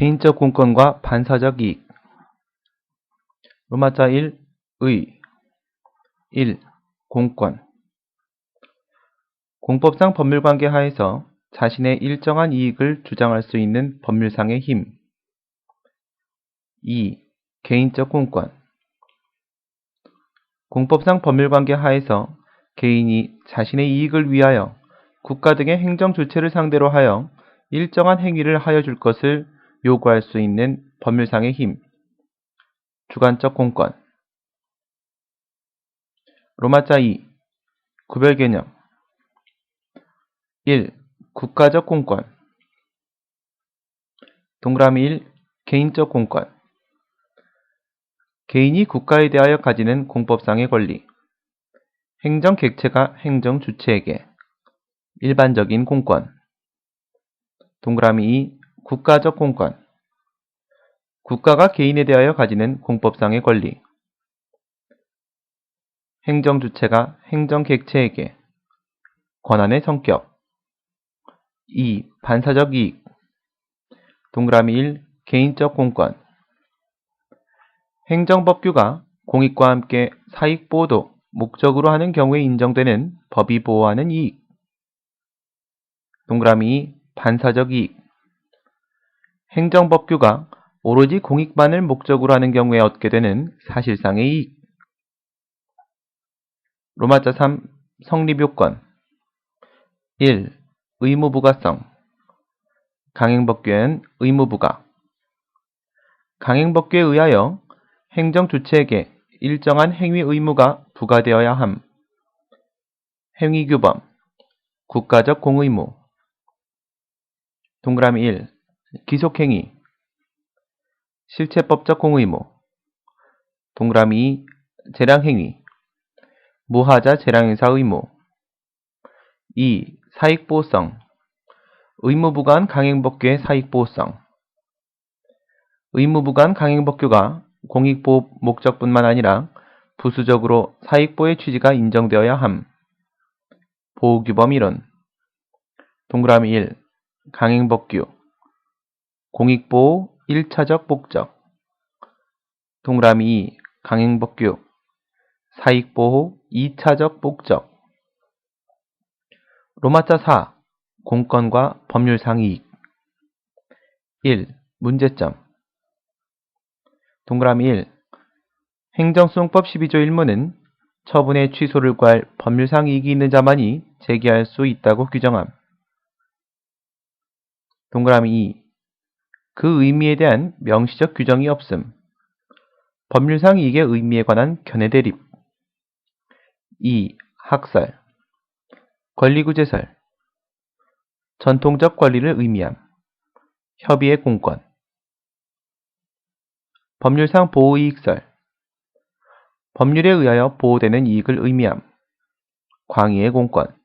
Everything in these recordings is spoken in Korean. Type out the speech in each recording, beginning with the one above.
개인적 공권과 반사적 이익. 로마자 1. 의 1. 공권. 공법상 법률관계 하에서 자신의 일정한 이익을 주장할 수 있는 법률상의 힘. 2. 개인적 공권. 공법상 법률관계 하에서 개인이 자신의 이익을 위하여 국가 등의 행정 주체를 상대로 하여 일정한 행위를 하여 줄 것을 요구할 수 있는 법률상의 힘. 주관적 공권. 로마자 2. 구별 개념. 1. 국가적 공권. 동그라미 1. 개인적 공권. 개인이 국가에 대하여 가지는 공법상의 권리. 행정 객체가 행정 주체에게. 일반적인 공권. 동그라미 2. 국가적 공권. 국가가 개인에 대하여 가지는 공법상의 권리. 행정 주체가 행정 객체에게. 권한의 성격. 2. 반사적 이익. 동그라미 1. 개인적 공권. 행정법규가 공익과 함께 사익보호도 목적으로 하는 경우에 인정되는 법이 보호하는 이익. 동그라미 2. 반사적 이익. 행정법규가 오로지 공익만을 목적으로 하는 경우에 얻게 되는 사실상의 이익. 로마자 3. 성립요건. 1. 의무부가성. 강행법규에는 의무부가. 강행법규에 의하여 행정주체에게 일정한 행위 의무가 부과되어야 함. 행위규범. 국가적 공의무. 동그라미 1. 기속행위. 실체법적 공의무. 동그라미 2. 재량행위. 무하자 재량행사 의무. 2. 사익보호성. 의무부과한 강행법규의 사익보호성. 의무부과한 강행법규가 공익보호 목적뿐만 아니라 부수적으로 사익보호의 취지가 인정되어야 함. 보호규범 이론. 동그라미 1. 강행법규. 공익보호 1차적 목적. 동그라미 2. 강행법규. 사익보호 2차적 목적. 로마자 4. 공권과 법률상 이익. 1. 문제점. 동그라미 1. 행정소송법 12조 1무는 처분의 취소를 구할 법률상 이익이 있는 자만이 제기할 수 있다고 규정함. 동그라미 2. 그 의미에 대한 명시적 규정이 없음. 법률상 이익의 의미에 관한 견해 대립. 2. 학설. 권리구제설. 전통적 권리를 의미함. 협의의 공권. 법률상 보호이익설. 법률에 의하여 보호되는 이익을 의미함. 광의의 공권.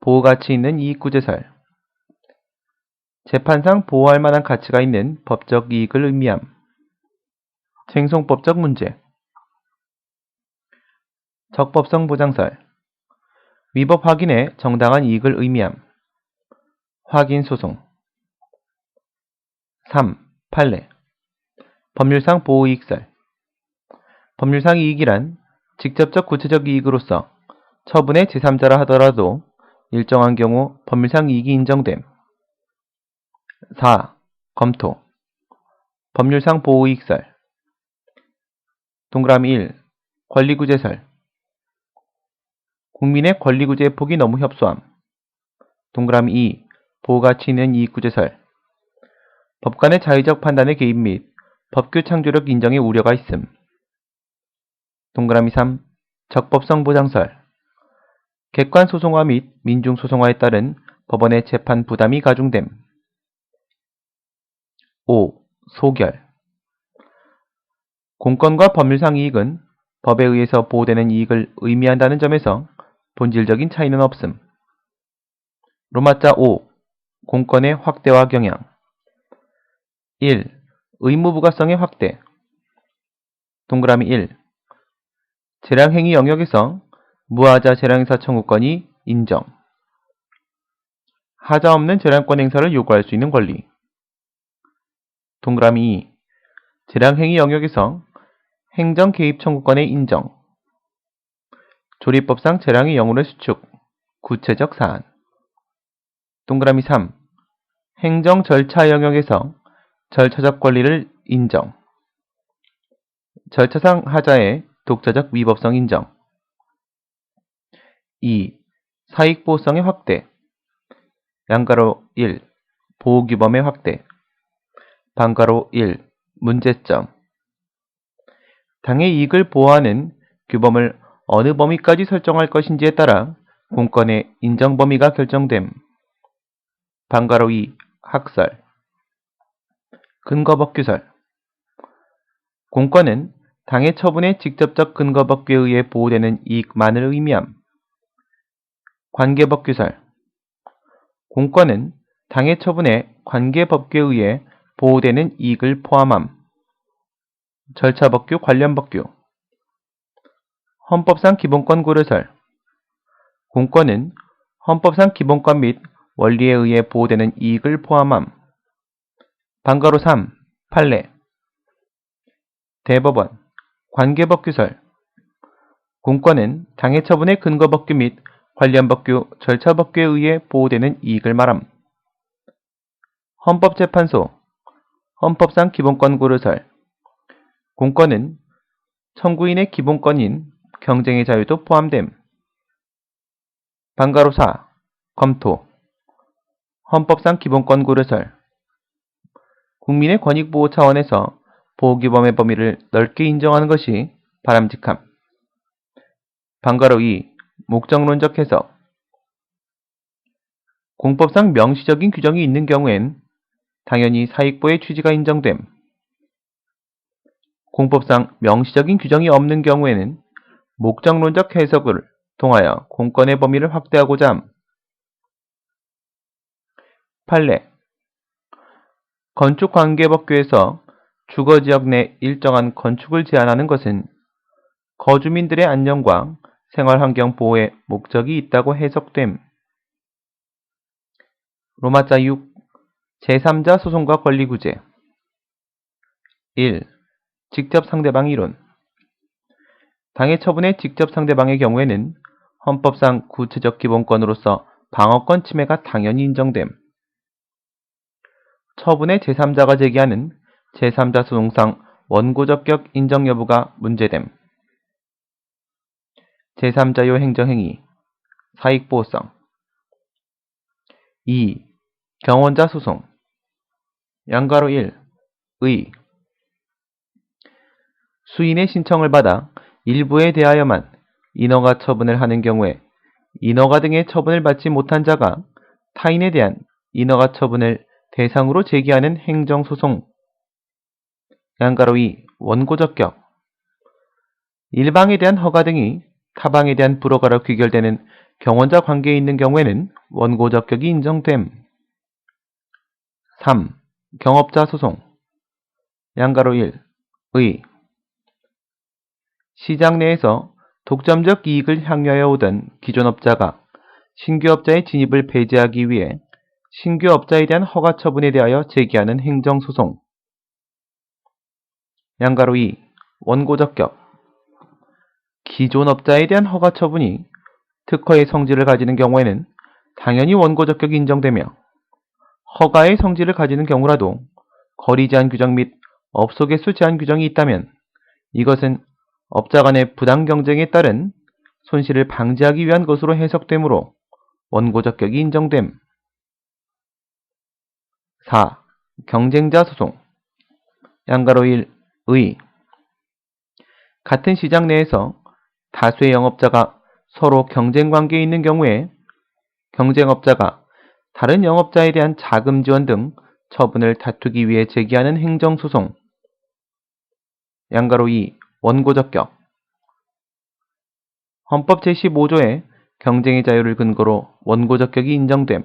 보호가치 있는 이익구제설. 재판상 보호할 만한 가치가 있는 법적 이익을 의미함. 쟁송법적 문제. 적법성 보장설. 위법 확인의 정당한 이익을 의미함. 확인소송. 3. 판례. 법률상 보호이익설. 법률상 이익이란 직접적 구체적 이익으로서 처분의 제3자라 하더라도 일정한 경우 법률상 이익이 인정됨. 4. 검토. 법률상 보호이익설. 동그라미 1. 권리구제설. 국민의 권리구제의 폭이 너무 협소함. 동그라미 2. 보호가치 있는 이익구제설. 법관의 자의적 판단의 개입 및 법규 창조력 인정의 우려가 있음. 동그라미 3. 적법성 보장설. 객관소송화 및 민중소송화에 따른 법원의 재판 부담이 가중됨. 5. 소결. 공권과 법률상 이익은 법에 의해서 보호되는 이익을 의미한다는 점에서 본질적인 차이는 없음. 로마자 5. 공권의 확대와 경향. 1. 의무부가성의 확대. 동그라미 1. 재량행위 영역에서 무하자 재량행사 청구권이 인정. 하자 없는 재량권 행사를 요구할 수 있는 권리. 동그라미 2. 재량행위 영역에서 행정 개입 청구권의 인정. 조리법상 재량의 영혼의 수축. 구체적 사안. 동그라미 3. 행정 절차 영역에서 절차적 권리를 인정. 절차상 하자의 독자적 위법성 인정. 2. 사익보호성의 확대. 양가로 1. 보호규범의 확대. 반가로 1. 문제점. 당의 이익을 보호하는 규범을 어느 범위까지 설정할 것인지에 따라 공권의 인정 범위가 결정됨. 반가로 2. 학설. 근거법규설. 공권은 당의 처분의 직접적 근거법규에 의해 보호되는 이익만을 의미함. 관계법규설. 공권은 당의 처분의 관계법규에 의해 보호되는 이익을 포함함. 절차법규 관련법규. 헌법상 기본권 고려설. 공권은 헌법상 기본권 및 원리에 의해 보호되는 이익을 포함함. 반가로 3. 판례. 대법원. 관계법규설. 공권은 당의 처분의 근거법규 및 관련법규, 절차법규에 의해 보호되는 이익을 말함. 헌법재판소. 헌법상 기본권 고려설. 공권은 청구인의 기본권인 경쟁의 자유도 포함됨. 반가로 4. 검토. 헌법상 기본권 고려설. 국민의 권익보호 차원에서 보호규범의 범위를 넓게 인정하는 것이 바람직함. 반가로 2. 목적론적 해석. 공법상 명시적인 규정이 있는 경우엔 당연히 사익보호의 취지가 인정됨. 공법상 명시적인 규정이 없는 경우에는 목적론적 해석을 통하여 공권의 범위를 확대하고자 함. 판례. 건축관계법규에서 주거지역 내 일정한 건축을 제한하는 것은 거주민들의 안전과 생활환경 보호에 목적이 있다고 해석됨. 로마자 6. 제3자 소송과 권리구제. 1. 직접 상대방 이론. 당의 처분의 직접 상대방의 경우에는 헌법상 구체적 기본권으로서 방어권 침해가 당연히 인정됨. 처분의 제3자가 제기하는 제3자 소송상 원고적격 인정 여부가 문제됨. 제3자요 행정행위. 사익보호성. 2. 경원자 소송. 양가로 1. 의. 수인의 신청을 받아 일부에 대하여만 인허가 처분을 하는 경우에 인허가 등의 처분을 받지 못한 자가 타인에 대한 인허가 처분을 대상으로 제기하는 행정소송. 양가로 2. 원고적격. 일방에 대한 허가 등이 타방에 대한 불허가로 귀결되는 경원자 관계에 있는 경우에는 원고적격이 인정됨. 3. 경업자 소송. 양가로 1. 의. 시장 내에서 독점적 이익을 향유하여 오던 기존 업자가 신규 업자의 진입을 배제하기 위해 신규 업자에 대한 허가 처분에 대하여 제기하는 행정소송. 양가로 2. 원고적격. 기존 업자에 대한 허가 처분이 특허의 성질을 가지는 경우에는 당연히 원고적격이 인정되며 허가의 성질을 가지는 경우라도 거리 제한 규정 및 업소 개수 제한 규정이 있다면 이것은 업자 간의 부당 경쟁에 따른 손실을 방지하기 위한 것으로 해석되므로 원고적격이 인정됨. 4. 경쟁자 소송. 양가로 1. 의. 같은 시장 내에서 다수의 영업자가 서로 경쟁 관계에 있는 경우에 경쟁업자가 다른 영업자에 대한 자금 지원 등 처분을 다투기 위해 제기하는 행정소송. 양가로 2. 원고적격. 헌법 제15조의 경쟁의 자유를 근거로 원고적격이 인정됨.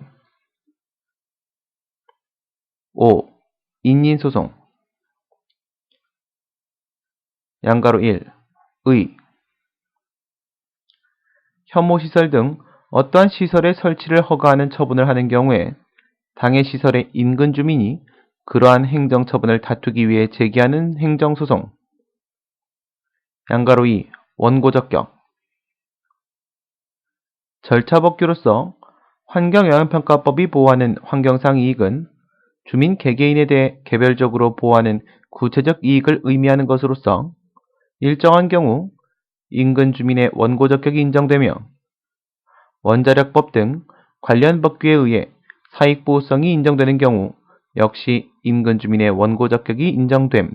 5. 인인소송. 양가로 1. 의. 혐오시설 등 어떠한 시설의 설치를 허가하는 처분을 하는 경우에 당해 시설의 인근 주민이 그러한 행정처분을 다투기 위해 제기하는 행정소송. 양가로 2. 원고적격. 절차법규로서 환경영향평가법이 보호하는 환경상 이익은 주민 개개인에 대해 개별적으로 보호하는 구체적 이익을 의미하는 것으로서 일정한 경우 인근 주민의 원고적격이 인정되며 원자력법 등 관련 법규에 의해 사익보호성이 인정되는 경우 역시 인근 주민의 원고적격이 인정됨.